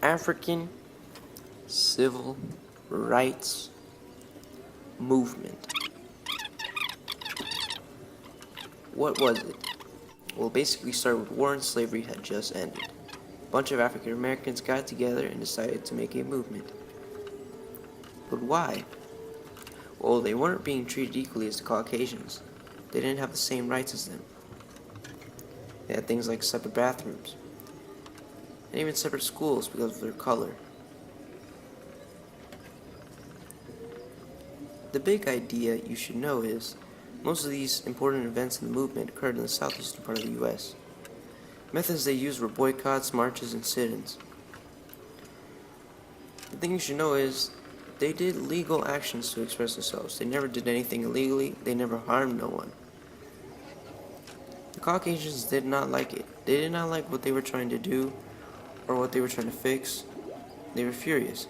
African Civil Rights Movement. What was it? Well, basically started with war and slavery had just ended. A bunch of African Americans got together and decided to make a movement. But why? Well, they weren't being treated equally as the Caucasians. They didn't have the same rights as them. They had things like separate bathrooms, and even separate schools because of their color. The big idea you should know is most of these important events in the movement occurred in the southeastern part of the U.S. Methods they used were boycotts, marches, and sit-ins. The thing you should know is they did legal actions to express themselves. They never did anything illegally. They never harmed no one. The Caucasians did not like it. They did not like what they were trying to do or what they were trying to fix. They were furious.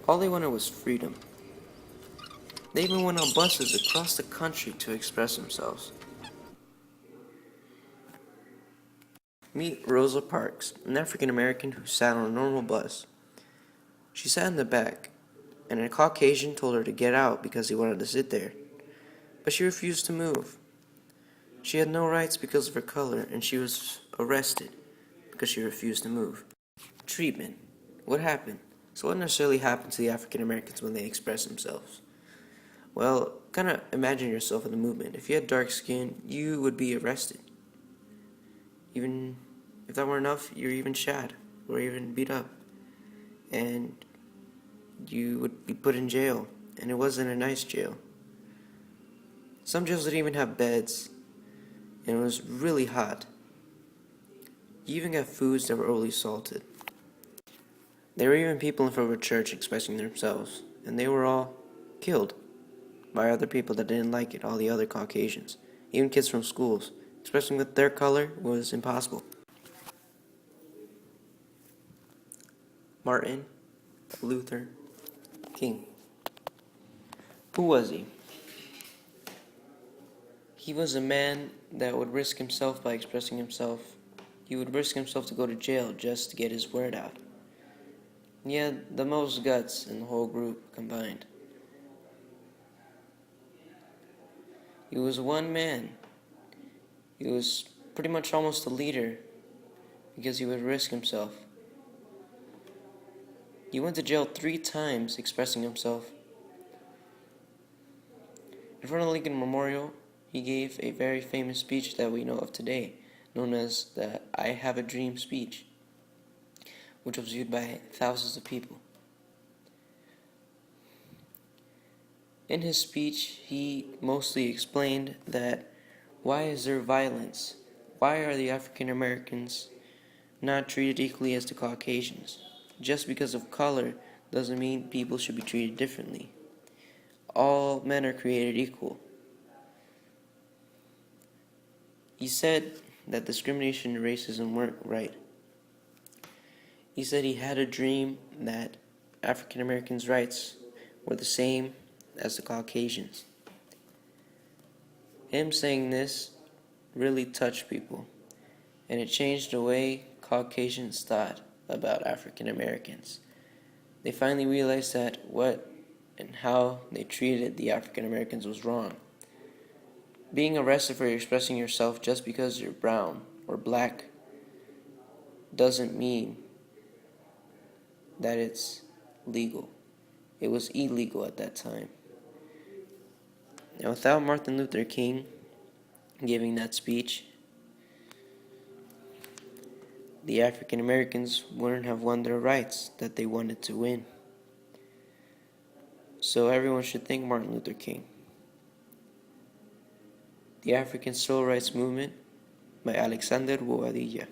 All they wanted was freedom. They even went on buses across the country to express themselves. Meet Rosa Parks, an African American who sat on a normal bus. She sat in the back, and a Caucasian told her to get out because he wanted to sit there. But she refused to move. She had no rights because of her color, and she was arrested because she refused to move. Treatment. What happened? So what necessarily happened to the African Americans when they expressed themselves? Well, kind of imagine yourself in the movement. If you had dark skin, you would be arrested. Even if that weren't enough, you're even shot or even beat up. And you would be put in jail. And it wasn't a nice jail. Some jails didn't even have beds. And it was really hot. You even got foods that were overly salted. There were even people in front of a church expressing themselves. And they were all killed by other people that didn't like it, all the other Caucasians. Even kids from schools. Expressing with their color was impossible. Martin Luther King. Who was he? He was a man that would risk himself by expressing himself. He would risk himself to go to jail just to get his word out. He had the most guts in the whole group combined. He was one man. He was pretty much almost a leader because he would risk himself. He went to jail 3 times expressing himself. In front of the Lincoln Memorial, he gave a very famous speech that we know of today, known as the I Have a Dream speech, which was viewed by thousands of people. In his speech, he mostly explained that why is there violence? Why are the African Americans not treated equally as the Caucasians? Just because of color doesn't mean people should be treated differently. All men are created equal. He said that discrimination and racism weren't right. He said he had a dream that African Americans' rights were the same as the Caucasians. Him saying this really touched people, and it changed the way Caucasians thought about African Americans. They finally realized that what and how they treated the African Americans was wrong. Being arrested for expressing yourself just because you're brown or black doesn't mean that it's legal. It was illegal at that time. Now, without Martin Luther King giving that speech, the African Americans wouldn't have won their rights that they wanted to win. So everyone should thank Martin Luther King. The African Civil Rights Movement by Alexander Bobadilla.